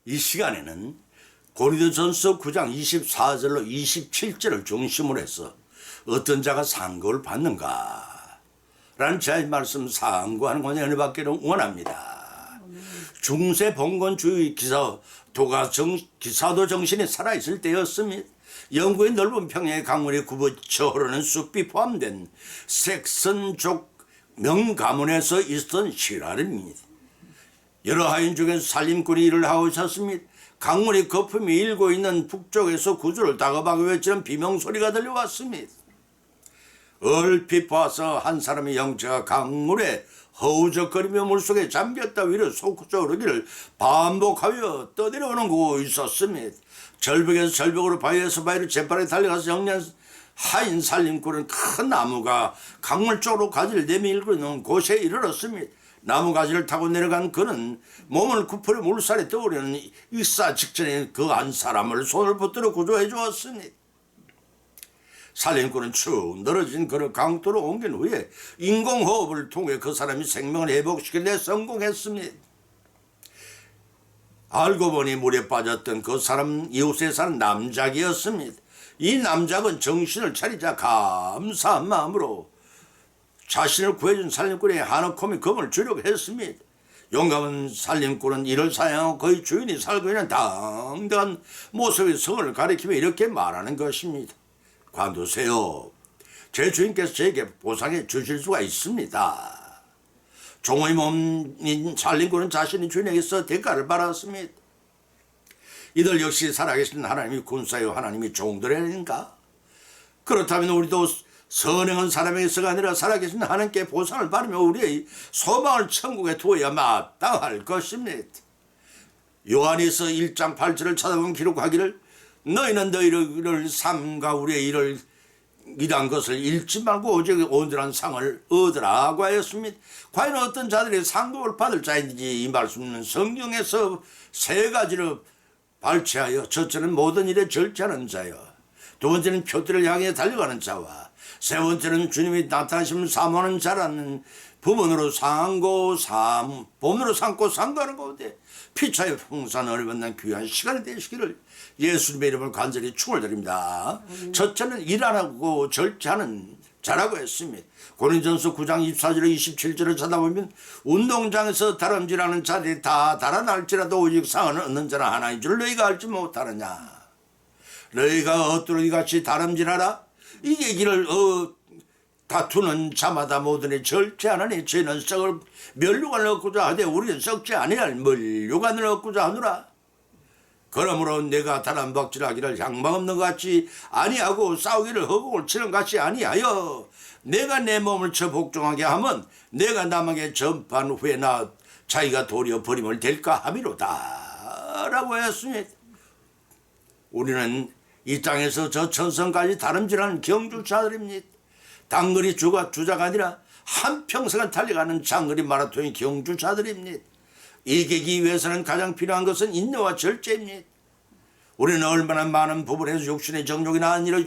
이 시간에는 고린도전서 9장 24절로 27절을 중심으로 해서 어떤 자가 상고를 받는가 라는 제의 말씀 상고하는 것을 은혜받기를 원합니다. 중세 봉건주의 기사도 정신이 살아있을 때였습니다. 영구의 넓은 평야의 강물이 굽어쳐 흐르는 숲이 포함된 색선족 명가문에서 있었던 시라입니다. 여러 하인 중에서 살림꾼이 일을 하고 있었습니다. 강물이 거품이 일고 있는 북쪽에서 구주를 다급하게 외치는 비명소리가 들려왔습니다. 얼핏 봐서 한 사람의 영체가 강물에 허우적거리며 물속에 잠겼다 위로 솟구쳐오르기를 반복하여 떠내려오는 곳이 있었습니다. 절벽에서 절벽으로 바위에서 바위로 재빠르게 달려가서 정리한 하인 살림꾼은 큰 나무가 강물 쪽으로 가지를 내밀고 있는 곳에 이르렀습니다. 나무 가지를 타고 내려간 그는 몸을 굽혀 물살에 떠오르는 익사 직전에 그 한 사람을 손을 붙들어 구조해 주었습니다. 살림꾼은 축 늘어진 그를 강도로 옮긴 후에 인공호흡을 통해 그 사람이 생명을 회복시키는 데 성공했습니다. 알고 보니 물에 빠졌던 그 사람 이웃에 사는 남작이었습니다. 이 남작은 정신을 차리자 감사한 마음으로 자신을 구해준 살림꾼의 한없이 금을 주려고 했습니다. 용감한 살림꾼은 이를 사양하고 그의 주인이 살고 있는 당당한 모습의 성을 가리키며 이렇게 말하는 것입니다. 관두세요. 제 주인께서 제게 보상해 주실 수가 있습니다. 종의 몸인 살림꾼은 자신의 주인에게서 대가를 받았습니다. 이들 역시 살아계신 하나님이 군사요 하나님이 종들 아닌가? 그렇다면 우리도 선행한 사람에게서가 아니라 살아계신 하나님께 보상을 받으며 우리의 소망을 천국에 두어야 마땅할 것입니다. 요한에서 1장 8절을 찾아보면 기록하기를 너희는 너희를 삶과 우리의 일을 일한 것을 잃지 말고 오직 온전한 상을 얻으라고 하였습니다. 과연 어떤 자들이 상급을 받을 자인지 이 말씀은 성경에서 세 가지로 발췌하여 첫째는 모든 일에 절제하는 자요, 두 번째는 표대를 향해 달려가는 자와 세 번째는 주님이 나타나심을 사모하는 자라는 부문으로 삼고 상고하는 가운데 피차의 풍성한 은혜받는 귀한 시간이 되시기를 예수님의 이름을 간절히 축원드립니다. 첫째는 일 안 하고 절제하는 자라고 했습니다. 고린도전서 9장 24절에 27절을 찾아보면 운동장에서 다름질하는 자들이 다 달아날지라도 오직 상을 얻는 자는 하나인 줄 너희가 알지 못하느냐. 너희가 엇도로 이같이 다름질하라. 이 얘기를 다투는 자마다 모든에 절제하나니 저희는 썩을 면류관을 얻고자 하되 우리는 썩지 아니할 면류관을 얻고자 하노라. 그러므로 내가 다람박질하기를 향방 없는 것 같이 아니하고 싸우기를 허공을 치는 것 같이 아니하여 내가 내 몸을 쳐 복종하게 하면 내가 남에게 전파한 후에 나 자기가 도리어 버림을 될까 함이로다 라고 했습니다. 우리는 이 땅에서 저 천성까지 다름질하는 경주자들입니다. 단거리 주자가 아니라 한평생을 달려가는 장거리 마라톤의 경주자들입니다. 이기기 위해서는 가장 필요한 것은 인내와 절제입니다. 우리는 얼마나 많은 부분에서 육신의 정욕이나 안일의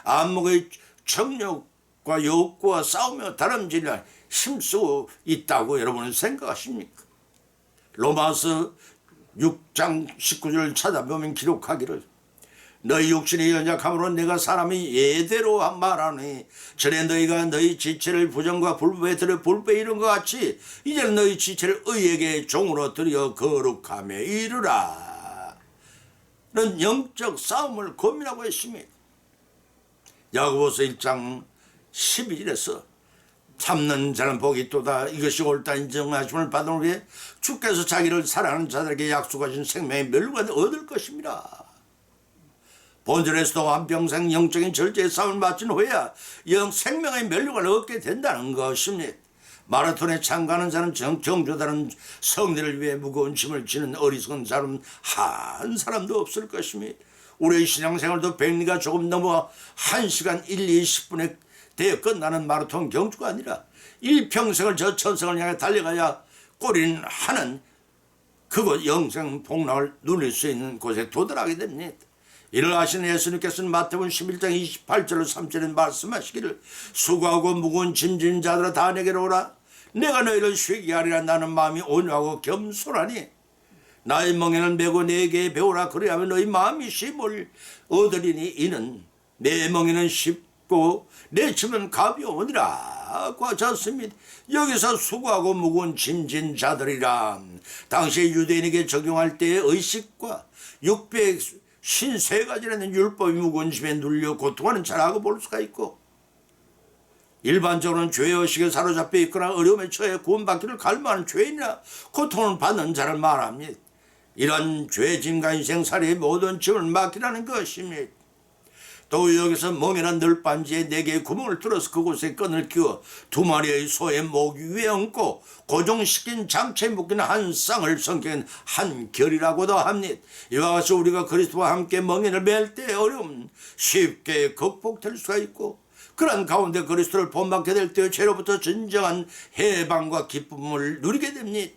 안목의 정욕과 욕구와 싸우며 다름질을 힘쓰고 있다고 여러분은 생각하십니까? 로마서 6장 19절을 찾아보면 기록하기를 너희 육신이 연약함으로 내가 사람이 예대로 말하니 전에 너희가 너희 지체를 부정과 불법에 들여 불법에 이른 것 같이 이제는 너희 지체를 의에게 종으로 들여 거룩함에 이르라 는 영적 싸움을 고민하고 있습니다. 야고보서 1장 12절에서 참는 자는 복이 있도다. 이것이 옳다 인정하심을 받은 후에 주께서 자기를 사랑하는 자들에게 약속하신 생명의 멸관을 얻을 것입니다. 본전에서도 한평생 영적인 절제의 싸움을 마친 후에야 생명의 면류관을 얻게 된다는 것입니다. 마라톤에 참가하는 자는 경주다는 성리를 위해 무거운 짐을 지는 어리석은 사람 한 사람도 없을 것입니다. 우리의 신앙생활도 백리가 조금 넘어 1시간 1, 20분에 되어 끝나는 마라톤 경주가 아니라 일평생을 저 천성을 향해 달려가야 꼬리는 하는 그곳 영생 복락을 누릴 수 있는 곳에 도달하게 됩니다. 이를 아시는 예수님께서는 마태복음 11장 28절로 3절에 말씀하시기를 수고하고 무거운 짐진 자들아 다 내게로 오라. 내가 너희를 쉬게 하리라. 나는 마음이 온유하고 겸손하니 나의 멍에는 메고 내게 배우라. 그리하면 너희 마음이 쉼을 얻으리니 이는 내 멍에는 쉽고 내 짐은 가벼우니라 고 하셨습니다. 여기서 수고하고 무거운 짐진 자들이라 당시 유대인에게 적용할 때의 의식과 653가지라는 율법이 무거운 짐에 눌려 고통하는 자라고 볼 수가 있고, 일반적으로는 죄의 의식에 사로잡혀 있거나 어려움에 처해 구원받기를 갈망하는 죄인이나 고통을 받는 자를 말합니다. 이런 죄짐과 인생살이의 모든 짐을 맡기라는 것입니다. 또 여기서 멍에는 늘반지에 4개의 구멍을 뚫어서 그곳에 끈을 끼워 2마리의 소의 목 위에 얹고 고정시킨 장체에 묶이는 한 쌍을 성경은 한 결이라고도 합니다. 이와 같이 우리가 그리스도와 함께 멍에를 맬 때 어려움 쉽게 극복될 수가 있고, 그런 가운데 그리스도를 본받게 될 때 죄로부터 진정한 해방과 기쁨을 누리게 됩니다.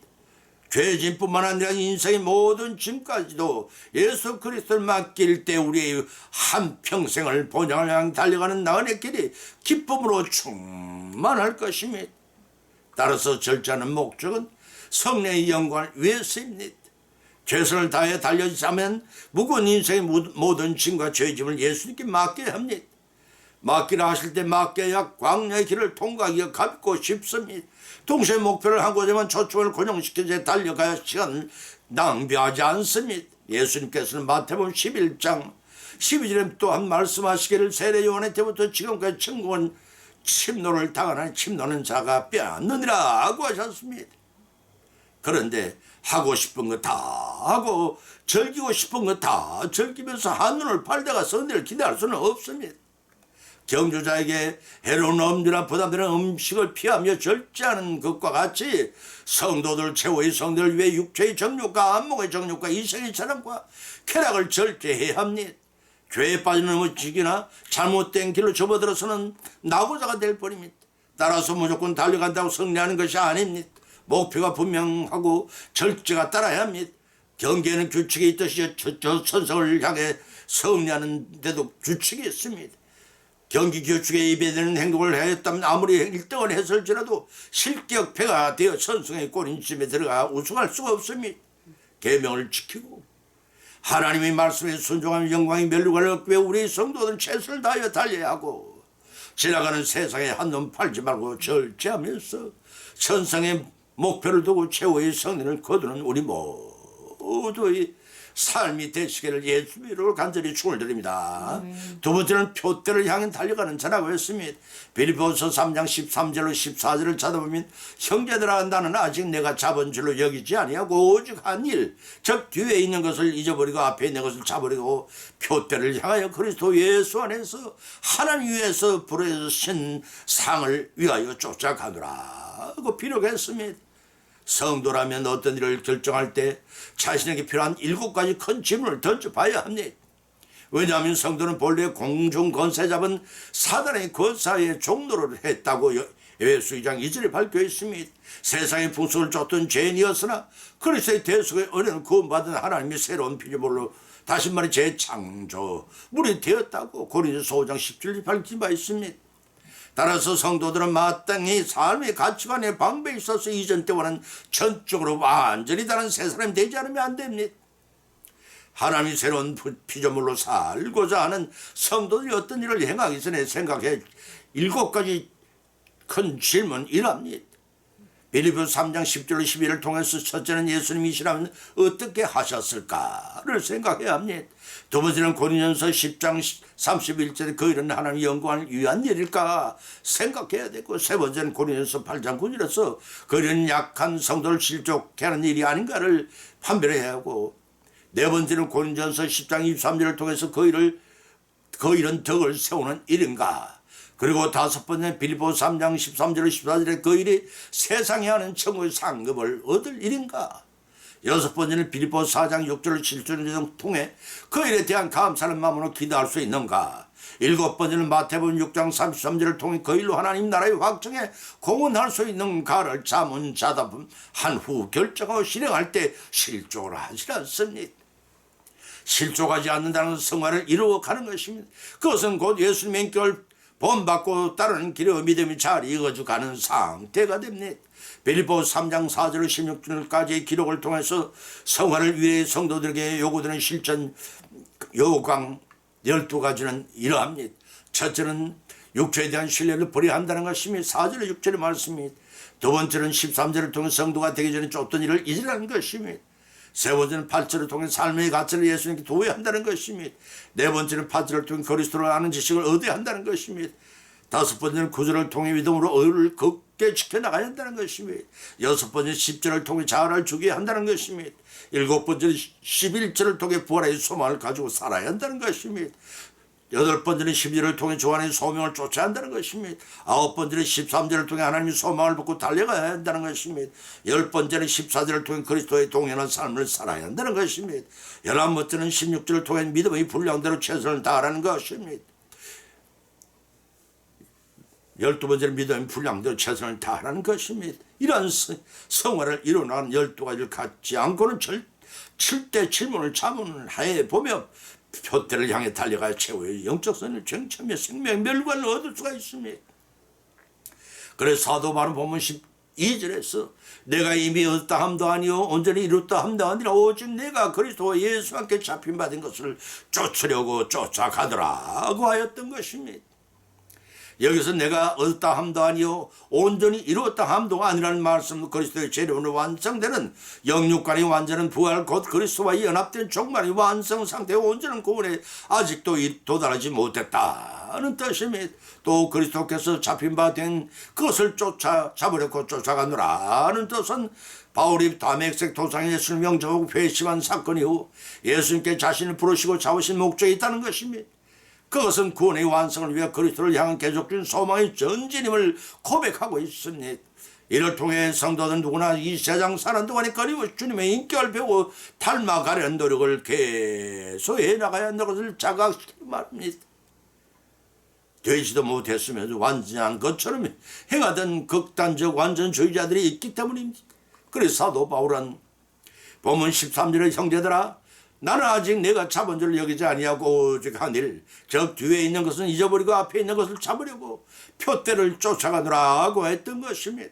죄짐뿐만 아니라 인생의 모든 짐까지도 예수 그리스도를 맡길 때 우리의 한평생을 본향을 향해 달려가는 나은의 길이 기쁨으로 충만할 것입니다. 따라서 절제하는 목적은 성령의 영광을 위해서입니다. 최선을 다해 달려자면 무거운 인생의 모든 짐과 죄짐을 예수님께 맡겨야 합니다. 맡기라 하실 때 맡겨야 광야의 길을 통과하기가 가볍고 쉽습니다. 동시에 목표를 한 곳에만 초점을 고정시켜서 달려가야 시간을 낭비하지 않습니다. 예수님께서는 마태복음 11장 12절에 또한 말씀하시기를 세례 요한의 때부터 지금까지 천국은 침노를 당하는 침노는 자가 빼앗느니라 하고 하셨습니다. 그런데 하고 싶은 거 다 하고 즐기고 싶은 거 다 즐기면서 한눈을 팔다가 선대를 기대할 수는 없습니다. 경주자에게 해로운 엄두나 부담되는 음식을 피하며 절제하는 것과 같이 성도들 최후의 성도를 위해 육체의 정욕과 안목의 정욕과 이성의 사랑과 쾌락을 절제해야 합니다. 죄에 빠지는 음식이나 잘못된 길로 접어들어서는 낙오자가 될 뿐입니다. 따라서 무조건 달려간다고 승리하는 것이 아닙니다. 목표가 분명하고 절제가 따라야 합니다. 경기에는 규칙이 있듯이 저 천성을 향해 승리하는 데도 규칙이 있습니다. 경기 규칙에 입에되는 행동을 하였다면 아무리 1등을 했을지라도 실격패가 되어 선승의 꼬린찜에 들어가 우승할 수가 없습니다. 계명을 지키고 하나님의 말씀에 순종하면 영광의 면류관을 얻기 위해 우리 성도들은 최선을 다하여 달려야 하고, 지나가는 세상에 한눈 팔지 말고 절제하면서 천상의 목표를 두고 최후의 성리를 거두는 우리 모두의 삶이 되시기를 예수님으로 간절히 축원을 드립니다. 두 번째는 표대를 향해 달려가는 자라고 했습니다. 빌립보서 3장 13절로 14절을 찾아보면 형제들아 나는 아직 내가 잡은 줄로 여기지 아니하고 오직 한 일, 즉 뒤에 있는 것을 잊어버리고 앞에 있는 것을 잡으려고 표대를 향하여 그리스도 예수 안에서 하나님 위에서 부르신 상을 위하여 쫓아가노라 하고 비록했습니다. 성도라면 어떤 일을 결정할 때 자신에게 필요한 7가지 큰 질문을 던져봐야 합니다. 왜냐하면 성도는 본래 공중 권세 잡은 사단의 권사에 종노를 했다고 에베소 2장 2절에 밝혀 있습니다. 세상의 풍속을 쫓던 죄인이었으나 그리스도의 대속의 은혜를 구원받은 하나님의 새로운 피조물로 다시 말해 재창조물이 되었다고 고린도서 5장 10절에 밝힌 바 있습니다. 따라서 성도들은 마땅히 삶의 가치관에 방배에 있어서 이전 때와는 전적으로 완전히 다른 새 사람이 되지 않으면 안 됩니다. 하나님이 새로운 피조물로 살고자 하는 성도들이 어떤 일을 행하기 전에 생각해 7가지 큰 질문이랍니다. 빌립보서 3장 10절로 12절을 통해서 첫째는 예수님이시라면 어떻게 하셨을까를 생각해야 합니다. 두 번째는 고린도전서 10장 31절에 그 일은 하나님의 영광을 위한 일일까 생각해야 되고, 세 번째는 고린도전서 8장 9절에서 그 일은 약한 성도를 실족케 하는 일이 아닌가를 판별해야 하고, 네 번째는 고린도전서 10장 23절을 통해서 그 일은 덕을 세우는 일인가, 그리고 다섯 번째 빌립보서 3장 13절로 14절에 그 일이 세상에 하는 천국의 상급을 얻을 일인가, 여섯 번째는 빌립보서 4장 6절로 7절을 통해 그 일에 대한 감사하는 마음으로 기도할 수 있는가, 일곱 번째는 마태복음 6장 33절을 통해 그 일로 하나님 나라의 확정에 공헌할 수 있는가를 자문자답한 후 결정하고 실행할 때 실족을 하지 않습니다. 실족하지 않는다는 성화를 이루어가는 것입니다. 그것은 곧 예수님의 인격을 본받고 따르는 길에 믿음이 잘 이어져가는 상태가 됩니다. 빌립보 3장 4절 16절까지의 기록을 통해서 성화를 위해 성도들에게 요구되는 실천 요강 12가지는 이러합니다. 첫째는 육체에 대한 신뢰를 버려야 한다는 것입니다. 4절에 6절의 말씀입니다. 두 번째는 13절을 통해 성도가 되기 전에 쫓던 일을 잊으라는 것입니다. 세 번째는 8절을 통해 삶의 가치를 예수님께 도해야 한다는 것입니다. 네 번째는 8절을 통해 그리스도를 아는 지식을 얻어야 한다는 것입니다. 다섯 번째는 9절을 통해 믿음으로 의를 굳게 지켜나가야 한다는 것입니다. 여섯 번째는 10절을 통해 자아를 죽여야 한다는 것입니다. 일곱 번째는 11절을 통해 부활의 소망을 가지고 살아야 한다는 것입니다. 여덟 번째는 12절을 통해 조안의 소명을 쫓아야 한다는 것입니다. 아홉 번째는 13절을 통해 하나님의 소망을 받고 달려가야 한다는 것입니다. 열 번째는 14절을 통해 그리스도의 동행하는 삶을 살아야 한다는 것입니다. 11번째는 16절을 통해 믿음의 분량대로 최선을 다하라는 것입니다. 12번째는 믿음의 분량대로 최선을 다하라는 것입니다. 이러한 성화를 이루어나가는 12가지를 갖지 않고는 7대 7문을 자문을 해보며 표대를 향해 달려가야 최후의 영적선을 정체며 생명의 멸관을 얻을 수가 있습니다. 그래서 사도 바로 보면 12절에서 내가 이미 얻었다 함도 아니요 온전히 이뤘다 함도 아니라 오직 내가 그리스도와 예수 함께 잡힌 바 된 것을 쫓으려고 쫓아가더라고 하였던 것입니다. 여기서 내가 얻었다 함도 아니요 온전히 이루었다 함도 아니라는 말씀은 그리스도의 재림으로 완성되는 영육간의 완전한 부활 곧 그리스도와 연합된 종말의 완성 상태의 온전한 구원에 아직도 도달하지 못했다는 뜻입니다. 또 그리스도께서 잡힌 바 된 그것을 잡으려고 쫓아가노라는 뜻은 바울이 다메섹 도상에 예수를 영접하고 회심한 사건 이후 예수님께 자신을 부르시고 잡으신 목적이 있다는 것입니다. 그것은 구원의 완성을 위해 그리스도를 향한 계속적인 소망의 전진임을 고백하고 있습니다. 이를 통해 성도는 누구나 이 세상 사는 동안에 끊임없이 주님의 인격을 배우고 닮아가려는 노력을 계속해 나가야 한다는 것을 자각시키고 말합니다. 되지도 못했으면서 완전한 것처럼 행하던 극단적 완전주의자들이 있기 때문입니다. 그래서 사도 바울은 본문 13절의 형제들아 나는 아직 내가 잡은 줄 여기지 아니하고 오직 하늘 저 뒤에 있는 것은 잊어버리고 앞에 있는 것을 잡으려고 표대를 쫓아가노라고 했던 것입니다.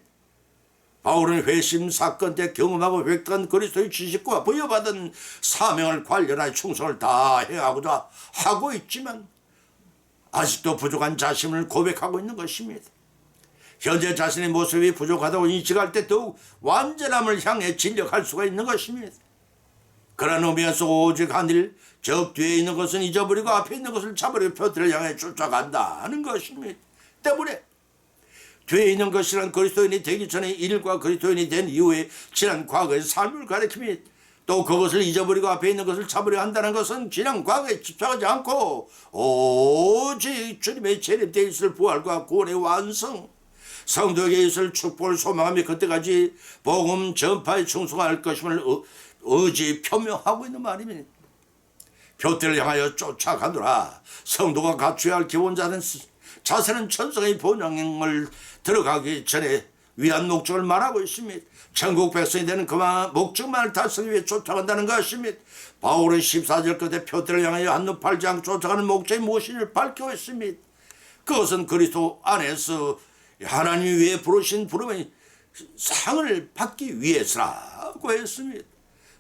바울은 회심 사건 때 경험하고 획득한 그리스도의 지식과 부여받은 사명을 관련한 충성을 다 행하고자 하고 있지만 아직도 부족한 자신을 고백하고 있는 것입니다. 현재 자신의 모습이 부족하다고 인식할 때 더욱 완전함을 향해 진력할 수가 있는 것입니다. 그런 의미에서 오직 하늘 저 뒤에 있는 것은 잊어버리고 앞에 있는 것을 잡으려 표대를 향해 쫓아간다는 것입니다. 때문에 뒤에 있는 것이란 그리스도인이 되기 전에 일과 그리스도인이 된 이후에 지난 과거의 삶을 가리킵니다. 또 그것을 잊어버리고 앞에 있는 것을 잡으려 한다는 것은 지난 과거에 집착하지 않고 오직 주님의 재림때 있을 부활과 구원의 완성 성도에게 있을 축복을 소망하며 그때까지 복음 전파에 충성할 것임을 의지 표명하고 있는 말입니다. 표대를 향하여 쫓아가노라. 성도가 갖춰야 할 기본자는 자세는 천성의 본향을 들어가기 전에 위한 목적을 말하고 있습니다. 천국 백성이 되는 그 목적만을 달성하기 위해 쫓아간다는 것입니다. 바울은 14절 끝에 표대를 향하여 한눈 팔지 않고 쫓아가는 목적이 무엇인지를 밝히고 있습니다. 그것은 그리스도 안에서 하나님 위에 부르신 부름의 상을 받기 위해서라고 했습니다.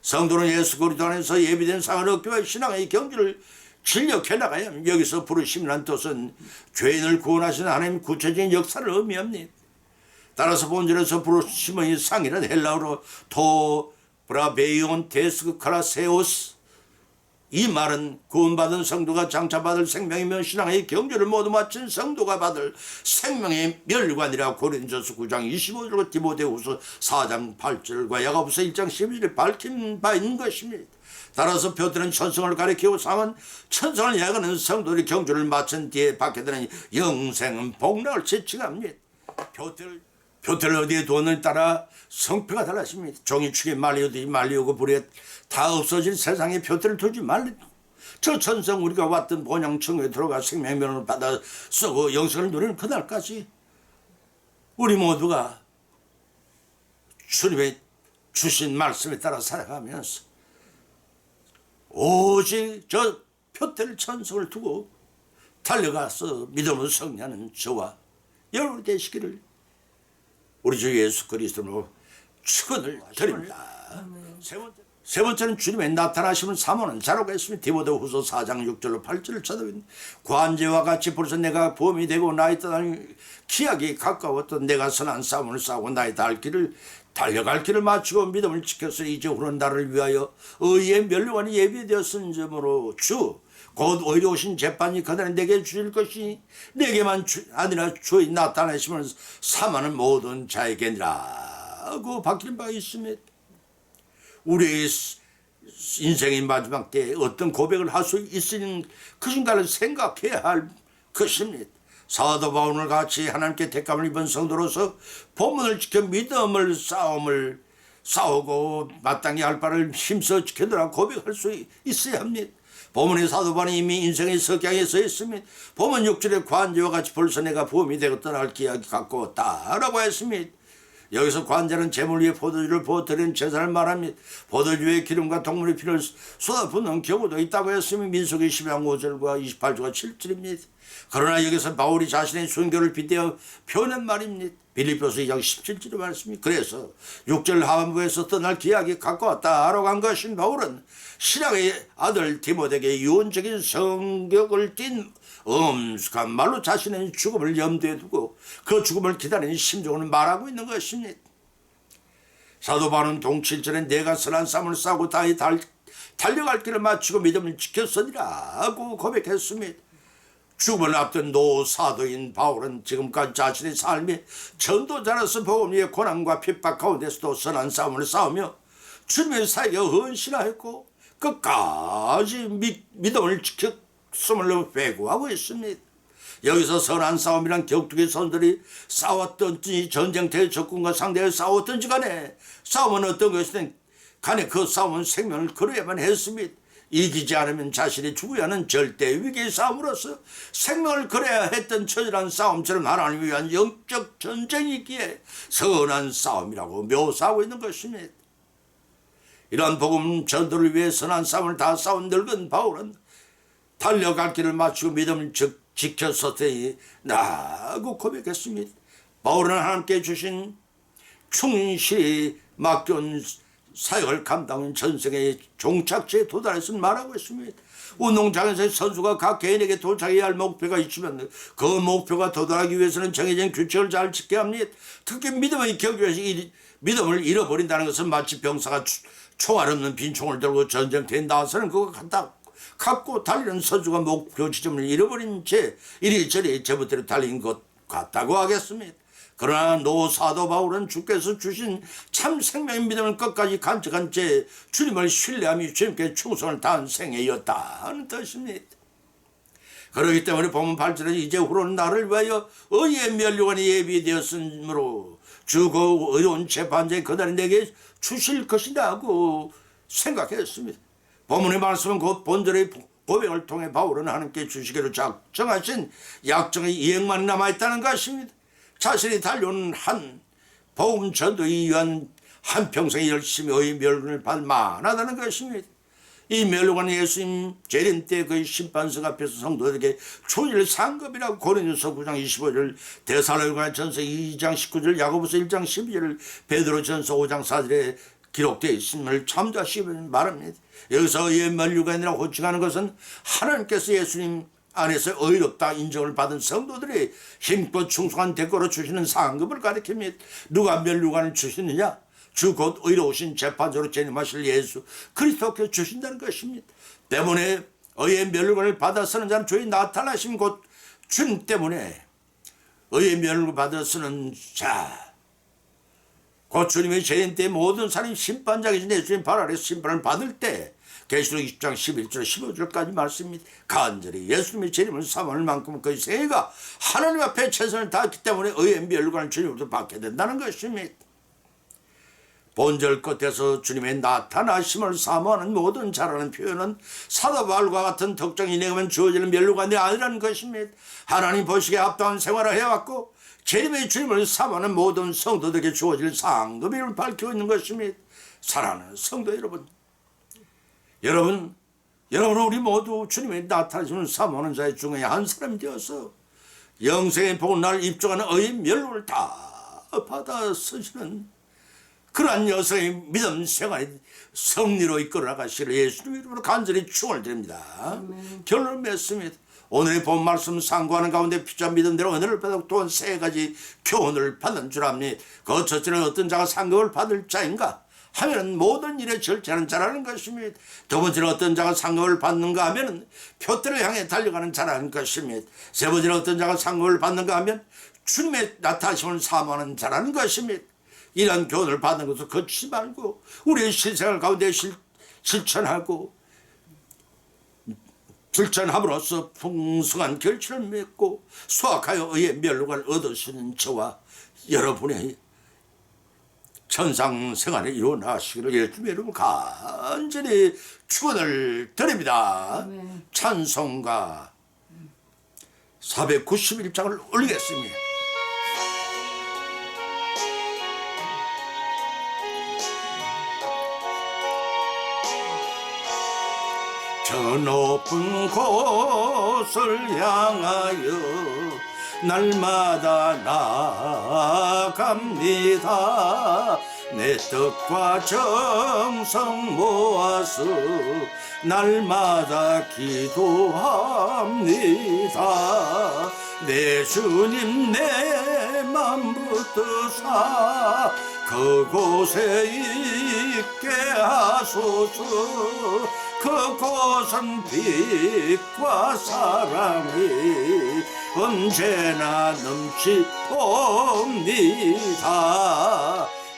성도는 예수 그리스도 안에서 예비된 상을 얻기 위해 신앙의 경주를 진력해 나가야 합니다. 여기서 부르심이란 뜻은 죄인을 구원하시는 하나님의 구체적인 역사를 의미합니다. 따라서 본절에서 부르심의 상이란 헬라어로 토 브라베이온 데스크라세오스 이 말은 구원받은 성도가 장차받을 생명이며 신앙의 경주를 모두 마친 성도가 받을 생명의 멸관이라 고린도서 9장 25절과 디모데후서 4장 8절과 야고보서 1장 12절에 밝힌 바 있는 것입니다. 따라서 표대는 천성을 가리키고 상은 천성을 향하는 성도의 경주를 마친 뒤에 받게 되는 영생 복락을 지칭합니다. 표대를 어디에 두었느냐에 따라 성패가 달라집니다. 종이 축에 말리오듯이 말리오고 불에 다 없어질 세상에 표대를 두지 말라. 저 천성 우리가 왔던 본향청에 들어가 생명면을 받아 쓰고 영생을 누리는 그날까지 우리 모두가 주님의 주신 말씀에 따라 살아가면서 오직 저 표대를 천성을 두고 달려가서 믿음으로 승리하는 저와 여러분 되시기를 우리 주 예수 그리스도로 축원을 드립니다. 세 번째는 주님의 나타나심을 사모하는 자로가 있으면 디모데후서 4장 6절로 8절을 찾아보니 관제와 같이 벌써 내가 보험이 되고 나의 떠나는 기약이 가까웠던 내가 선한 싸움을 싸우고 나의 달려갈 길을 마치고 믿음을 지켜서 이제후로는 나를 위하여 의의 멸류관이 예비되었은 점으로 주 곧 오히려 오신 재판이 그날에 내게 주실 것이 내게만 아니라 주의 나타나심을 사모하는 모든 자에게니라 고 박힌 바 있습니다. 우리의 인생의 마지막 때에 어떤 고백을 할 수 있으니 그순간을 생각해야 할 것입니다. 사도 바울을 같이 하나님께 택감을 입은 성도로서 본문을 지켜 믿음을 싸우고 마땅히 할 바를 힘써 지켜더라 고백할 수 있어야 합니다. 본문의 사도 바울이 이미 인생의 석양에 서 있습니다. 본문 6절의 관제와 같이 벌써 내가 보험이 되고 떠날 기약이 가까웠다라고 했습니다. 여기서 관제는 제물 위에 포도주를 부어드리는 제사를 말합니다. 포도주에 기름과 동물의 피를 쏟아붓는 경우도 있다고 했으면 민수기 12장 5절과 28절과 7절입니다. 그러나 여기서 바울이 자신의 순교를 빗대어 표현한 말입니다. 빌립보서 2장 17절의 말씀입니다. 그래서 6절 하반부에서 떠날 기약이 가까웠다라고 한 것인 바울은 신앙의 아들 디모데에게 유언적인 성격을 띤 엄숙한 말로 자신의 죽음을 염두에 두고 그 죽음을 기다리는 심정을 말하고 있는 것입니다. 사도 바울은 동 7절에 내가 선한 싸움을 싸우고 달려갈 길을 마치고 믿음을 지켰으니라고 고백했습니다. 죽음을 앞둔 노 사도인 바울은 지금까지 자신의 삶에 전도자로서 복음 위에 고난과 핍박 가운데서도 선한 싸움을 싸우며 주님의 사역에 헌신하였고 끝까지 믿음을 지켰음을 회고하고 있습니다. 여기서 선한 싸움이란 격투기 선들이 싸웠든지 전쟁터의 적군과 상대해 싸웠든지 간에 싸움은 어떤 것이든 간에 그 싸움은 생명을 걸어야만 했습니다. 이기지 않으면 자신이 죽어야 하는 절대 위기의 싸움으로서 생명을 걸어야 했던 처절한 싸움처럼 하나님을 위한 영적 전쟁이기에 선한 싸움이라고 묘사하고 있는 것입니다. 이러한 복음 전도를 위해 선한 싸움을 다 싸운 늙은 바울은 달려갈 길을 마치고 믿음을 지켰었더니 라고 고백했습니다. 바울은 하나님께 주신 충실히 맡겨온 사역을 감당한 전생의 종착지에 도달했음을 말하고 있습니다. 운동장에서의 선수가 각 개인에게 도착해야 할 목표가 있으면 그 목표가 도달하기 위해서는 정해진 규칙을 잘 지켜야 합니다. 특히 믿음의 경주에서 믿음을 잃어버린다는 것은 마치 병사가 총알 없는 빈총을 들고 전쟁터에 나와서는 그거 갖고 달리는 선수가 목표 지점을 잃어버린 채 이리저리 제멋대로 달린 것 같다고 하겠습니다. 그러나 노 사도 바울은 주께서 주신 참 생명의 믿음을 끝까지 간직한 채 주님을 신뢰하며 주님께 충성을 다한 생애였다는 뜻입니다. 그렇기 때문에 본문 8절에 이제후로는 나를 위하여 의의 멸류관이 예비되었으므로 주고 의로운 재판장이 그날이 내게 주실 것이라고 생각했습니다. 본문의 말씀은 곧 본절의 고백을 통해 바울은 하나님께 주시기로 작정하신 약정의 이행만 남아있다는 것입니다. 자신이 달려온 한 복음 전도에 위한 한평생의 열심히 의의 멸류관을 받을 만하다는 것입니다. 이 멸류관은 예수님 재림 때 그 심판석 앞에서 성도들에게 초일 상급이라고 고린도서 9장 25절, 데살로니가 전서 2장 19절, 야고보서 1장 12절, 베드로 전서 5장 4절에 기록되어 있음을 참조하시기 말합니다. 여기서 의의 멸류관이라고 호칭하는 것은 하나님께서 예수님 안에서 의롭다 인정을 받은 성도들이 힘껏 충성한 대가로 주시는 상급을 가리킵니다. 누가 멸류관을 주시느냐? 주 곧 의로우신 재판자로 재림하실 예수 그리스도께 주신다는 것입니다. 때문에 의의 멸류관을 받아 쓰는 자는 주의 나타나심 곧 주님 때문에 의의 멸류관을 받아 쓰는 자 곧 주님의 재림 때 모든 사람이 심판장이신 예수님 발 아래 심판을 받을 때 계시록 20장 11절 15절까지 말씀입니다. 간절히 예수님의 재림을 사모할 만큼 그 세가 하나님 앞에 최선을 다했기 때문에 의의 멸류관을 주님으로부터 받게 된다는 것입니다. 본절 끝에서 주님의 나타나심을 사모하는 모든 자라는 표현은 사도 바울과 같은 특정이 내가면 주어지는 멸류관이 아니라는 것입니다. 하나님 보시기에 합당한 생활을 해왔고 재림의 주님을 사모하는 모든 성도들에게 주어질 상급을 밝히고 있는 것입니다. 사랑하는 성도 여러분, 여러분, 우리 모두 주님의 나타나시는 사모하는 자의 중에 한 사람이 되어서 영생의 복을 날 입증하는 의의 멸로를 다 받아 쓰시는 그러한 여성의 믿음 생활이 승리로 이끌어 나가시를 예수님 이름으로 간절히 축원을 드립니다. 결론을 맺습니다. 오늘의 본 말씀 상고하는 가운데 피자 믿음대로 은혜를 받고 또한 세 가지 교훈을 받는 줄 압니다. 그 첫째는 어떤 자가 상급을 받을 자인가 하면은 모든 일에 절제하는 자라는 것입니다. 두 번째는 어떤 자가 상급을 받는가 하면은 표대를 향해 달려가는 자라는 것입니다. 세 번째는 어떤 자가 상급을 받는가 하면 주님의 나타나심을 사모하는 자라는 것입니다. 이런 교훈을 받는 것을 거치지 말고 우리의 실생활 가운데 실천하고 실천함으로써 풍성한 결실을 맺고 수확하여 의의 멸로를 얻으시는 저와 여러분의 천상 생활을 이루어 나가시기를 예수님의 이름으로 간절히 축원을 드립니다. 찬송가 491장을 올리겠습니다. 저 높은 곳을 향하여 날마다 나아갑니다. 내 뜻과 정성 모아서 날마다 기도합니다. 내 주님 내 맘 붙드사 그곳에 있게 하소서. 그곳은 빛과 사랑이 언제나 넘치옵니다.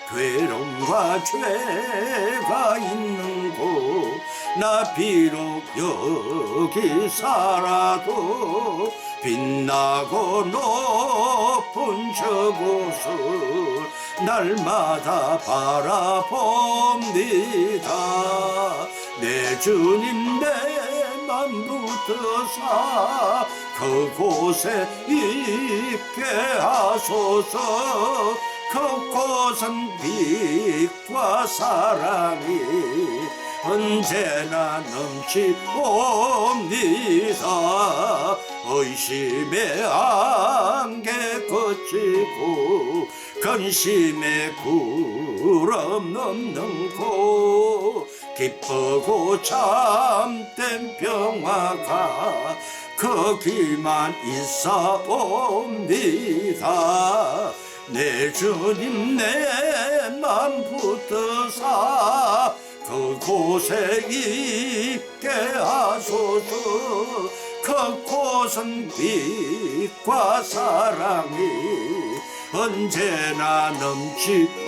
괴로움과 죄가 있는 곳 나 비록 여기 살아도 빛나고 높은 저곳을 날마다 바라봅니다. 내 주님 내 맘 붙드사 그곳에 있게 하소서. 그곳은 빛과 사랑이 언제나 넘치옵니다. 의심의 안개 거치고 근심의 구름 넘는 곳 기쁘고 참된 평화가 거기만 있사옵니다. 내 주님 내 맘 붙드사 그곳에 있게 하소서. 그곳은 빛과 사랑이 언제나 넘치옵니다.